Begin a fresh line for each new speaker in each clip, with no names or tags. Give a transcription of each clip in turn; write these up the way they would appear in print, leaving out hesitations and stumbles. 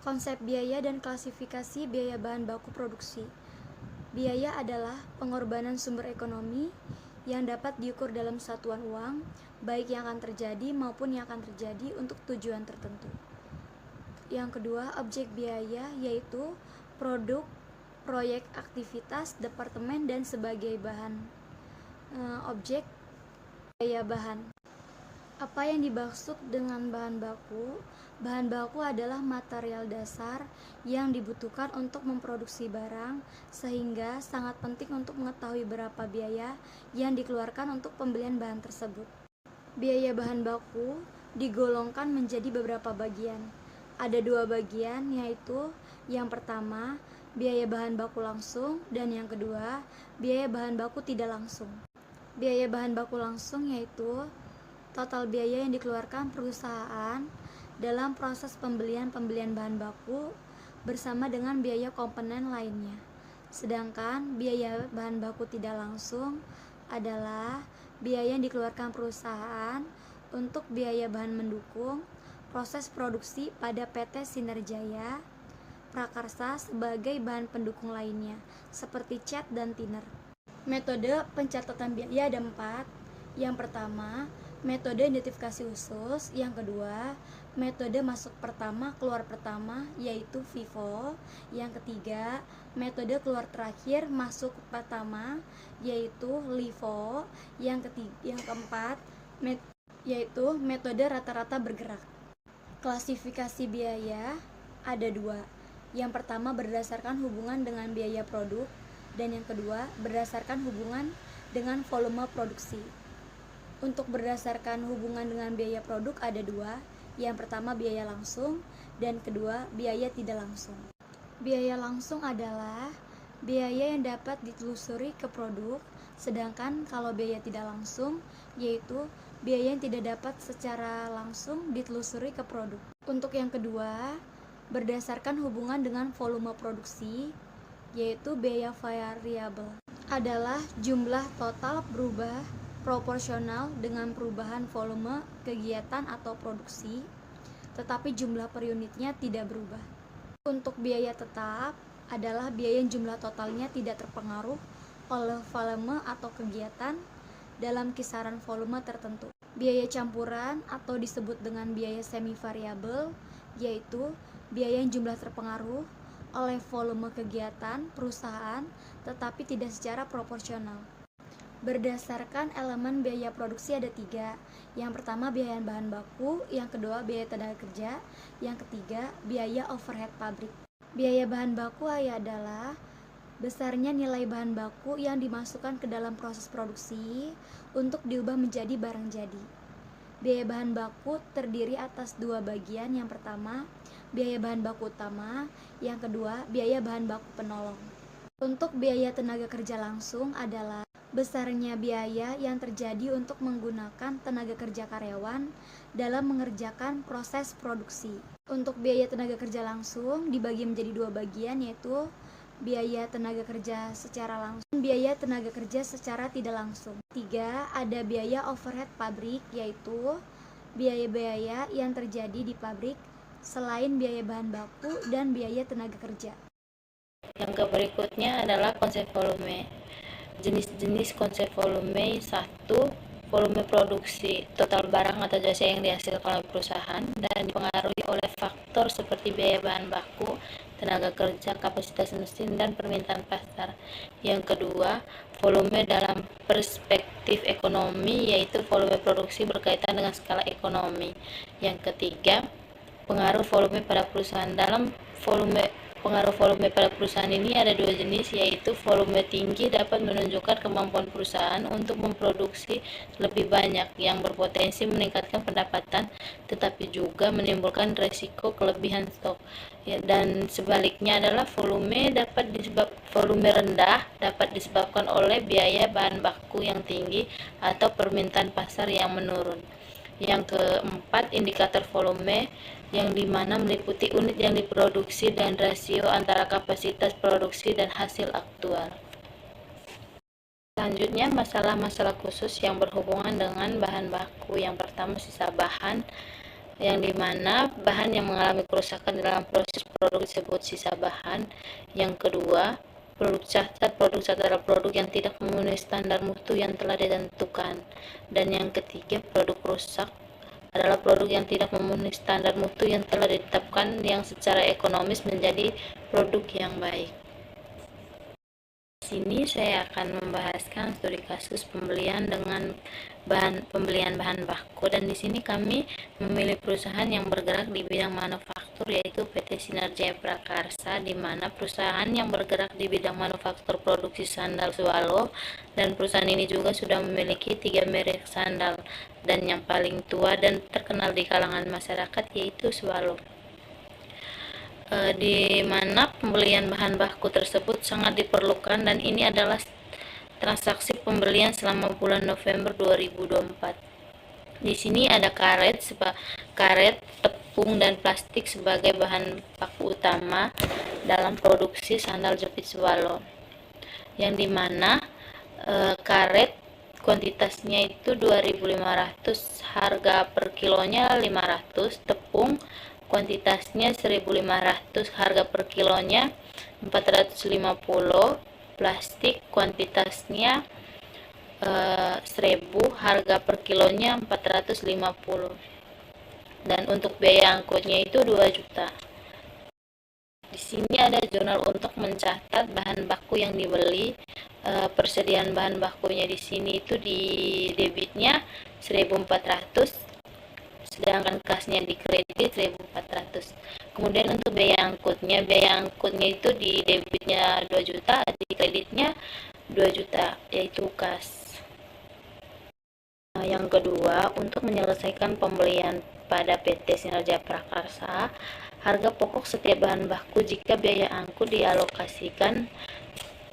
Konsep biaya dan klasifikasi biaya bahan baku produksi. Biaya adalah pengorbanan sumber ekonomi yang dapat diukur dalam satuan uang, baik yang akan terjadi maupun yang akan terjadi untuk tujuan tertentu. Yang kedua, objek biaya yaitu produk, proyek, aktivitas, departemen, dan sebagai bahan. Objek biaya bahan. Apa yang dimaksud dengan bahan baku? Bahan baku adalah material dasar yang dibutuhkan untuk memproduksi barang, sehingga sangat penting untuk mengetahui berapa biaya yang dikeluarkan untuk pembelian bahan tersebut. Biaya bahan baku digolongkan menjadi beberapa bagian. Ada dua bagian, yaitu yang pertama, biaya bahan baku langsung, dan yang kedua, biaya bahan baku tidak langsung. Biaya bahan baku langsung yaitu total biaya yang dikeluarkan perusahaan dalam proses pembelian bahan baku bersama dengan biaya komponen lainnya. Sedangkan biaya bahan baku tidak langsung adalah biaya yang dikeluarkan perusahaan untuk biaya bahan mendukung proses produksi pada PT Sinerjaya Prakarsa sebagai bahan pendukung lainnya, seperti cat dan thinner. Metode pencatatan biaya ada 4. Yang pertama, metode identifikasi khusus. Yang kedua, metode masuk pertama, keluar pertama, yaitu FIFO. Yang ketiga, metode keluar terakhir, masuk pertama, yaitu LIFO. Yang keempat, yaitu metode rata-rata bergerak. Klasifikasi biaya ada 2. Yang pertama berdasarkan hubungan dengan biaya produk, dan yang kedua berdasarkan hubungan dengan volume produksi. Untuk berdasarkan hubungan dengan biaya produk ada 2. Yang pertama biaya langsung, dan kedua biaya tidak langsung. Biaya langsung adalah biaya yang dapat ditelusuri ke produk, sedangkan kalau biaya tidak langsung yaitu biaya yang tidak dapat secara langsung ditelusuri ke produk. Untuk yang kedua, berdasarkan hubungan dengan volume produksi, yaitu biaya variabel adalah jumlah total berubah proporsional dengan perubahan volume kegiatan atau produksi, tetapi jumlah per unitnya tidak berubah. Untuk biaya tetap adalah biaya yang jumlah totalnya tidak terpengaruh oleh volume atau kegiatan dalam kisaran volume tertentu. Biaya campuran atau disebut dengan biaya semi variabel yaitu biaya yang jumlah terpengaruh oleh volume kegiatan perusahaan tetapi tidak secara proporsional. Berdasarkan elemen biaya produksi ada 3. Yang pertama biaya bahan baku, yang kedua biaya tenaga kerja, yang ketiga biaya overhead pabrik. Biaya bahan baku adalah besarnya nilai bahan baku yang dimasukkan ke dalam proses produksi untuk diubah menjadi barang jadi. Biaya bahan baku terdiri atas 2 bagian. Yang pertama, biaya bahan baku utama, yang kedua, biaya bahan baku penolong. Untuk biaya tenaga kerja langsung adalah besarnya biaya yang terjadi untuk menggunakan tenaga kerja karyawan dalam mengerjakan proses produksi. Untuk biaya tenaga kerja langsung dibagi menjadi 2 bagian, yaitu biaya tenaga kerja secara langsung dan biaya tenaga kerja secara tidak langsung. 3. Ada biaya overhead pabrik, yaitu biaya-biaya yang terjadi di pabrik selain biaya bahan baku dan biaya tenaga kerja.
Yang berikutnya adalah konsep volume. Jenis-jenis konsep volume: 1. Volume produksi, total barang atau jasa yang dihasilkan oleh perusahaan dan dipengaruhi oleh faktor seperti biaya bahan baku, tenaga kerja, kapasitas mesin, dan permintaan pasar. Yang kedua, volume dalam perspektif ekonomi, yaitu volume produksi berkaitan dengan skala ekonomi. Yang ketiga, pengaruh volume pada perusahaan. Dalam pengaruh volume pada perusahaan ini ada 2 jenis, yaitu volume tinggi dapat menunjukkan kemampuan perusahaan untuk memproduksi lebih banyak yang berpotensi meningkatkan pendapatan, tetapi juga menimbulkan risiko kelebihan stok. Dan sebaliknya adalah volume rendah dapat disebabkan oleh biaya bahan baku yang tinggi atau permintaan pasar yang menurun. Yang keempat, indikator volume, yang dimana meliputi unit yang diproduksi dan rasio antara kapasitas produksi dan hasil aktual. Selanjutnya, masalah-masalah khusus yang berhubungan dengan bahan baku. Yang pertama, sisa bahan. yang dimana bahan yang mengalami kerusakan dalam proses produk disebut sisa bahan. Yang kedua, produk cacat adalah produk yang tidak memenuhi standar mutu yang telah ditentukan. Dan yang ketiga, produk rusak adalah produk yang tidak memenuhi standar mutu yang telah ditetapkan yang secara ekonomis menjadi produk yang baik. Di sini saya akan membahaskan studi kasus pembelian bahan baku, dan di sini kami memilih perusahaan yang bergerak di bidang manufaktur yaitu PT Sinar Jaya Prakarsa, di mana perusahaan yang bergerak di bidang manufaktur produksi sandal Swallow, dan perusahaan ini juga sudah memiliki 3 merek sandal, dan yang paling tua dan terkenal di kalangan masyarakat yaitu Swallow. Di mana pembelian bahan baku tersebut sangat diperlukan, dan ini adalah transaksi pembelian selama bulan November 2024. Di sini ada karet, tepung, dan plastik sebagai bahan baku utama dalam produksi sandal jepit Swallow, yang dimana karet kuantitasnya itu 2.500, harga per kilonya 500, tepung kuantitasnya 1.500, harga per kilonya 450, plastik kuantitasnya 1.000, harga per kilonya 450, dan untuk biaya angkutnya itu 2 juta. Di sini ada jurnal untuk mencatat bahan baku yang dibeli. Persediaan bahan bakunya di sini itu di debitnya 1.400, sedangkan kasnya di kredit 1.400. Kemudian untuk biaya angkutnya itu di debitnya 2 juta, di kreditnya 2 juta, yaitu kas. Yang kedua, untuk menyelesaikan pembelian pada PT Sinar Jaya Prakarsa, harga pokok setiap bahan baku jika biaya angkut dialokasikan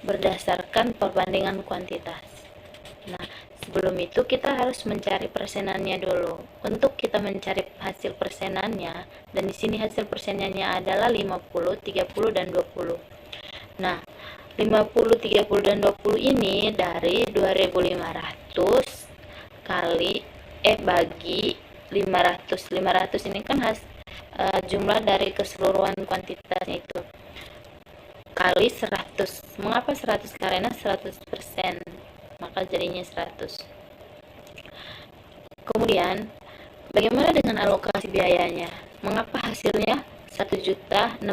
berdasarkan perbandingan kuantitas. Nah, sebelum itu kita harus mencari persenannya dulu. Untuk kita mencari hasil persenannya, dan di sini hasil persenannya adalah 50, 30, dan 20. Nah, 50, 30, dan 20 ini dari 2.500 bagi 500. 500 ini kan jumlah dari keseluruhan kuantitasnya itu, kali 100. Mengapa 100? Karena 100%, maka jadinya 100. Kemudian bagaimana dengan alokasi biayanya? Mengapa hasilnya 1.600.000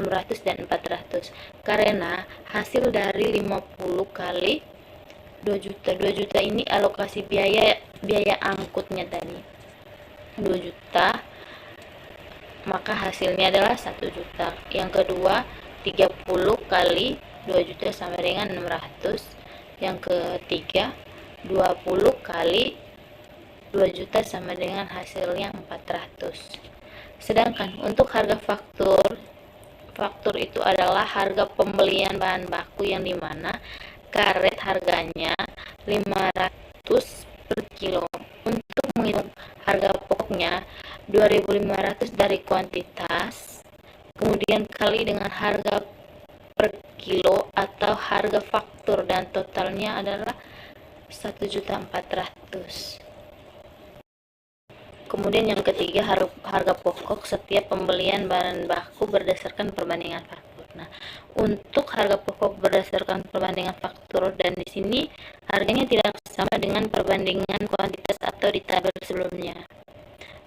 dan 400? Karena hasil dari 50 kali 2 juta. 2 juta ini alokasi biaya angkutnya tadi 2 juta, maka hasilnya adalah 1 juta. Yang kedua, 30 kali 2 juta sama dengan 600. Yang ketiga, 20 kali 2 juta sama dengan hasilnya 400. Sedangkan untuk harga faktur itu adalah harga pembelian bahan baku, yang dimana karet harganya 500 per kilo. Untuk menghitung harga pokoknya 2.500 dari kuantitas, kemudian kali dengan harga per kilo atau harga faktur, dan totalnya adalah 1.400.000. Kemudian yang ketiga, harga pokok setiap pembelian bahan baku berdasarkan perbandingan faktur. Nah, untuk harga pokok berdasarkan perbandingan faktur, dan di sini harganya tidak sama dengan perbandingan kuantitas atau di tabel sebelumnya.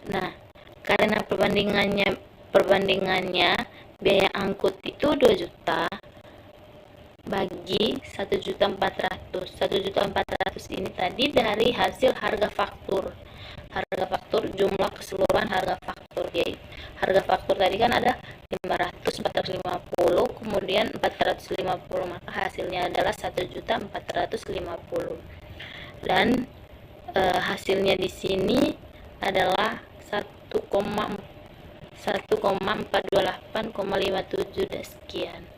Nah, karena perbandingannya biaya angkut itu 2 juta bagi 1.400.000. 1.400.000 ini tadi dari hasil harga faktur. Harga faktur jumlah keseluruhan harga faktur, yaitu harga faktur tadi kan ada 500, 450, kemudian 450, maka hasilnya adalah 1.450.000. Dan hasilnya di sini adalah 1,428,57 sekian.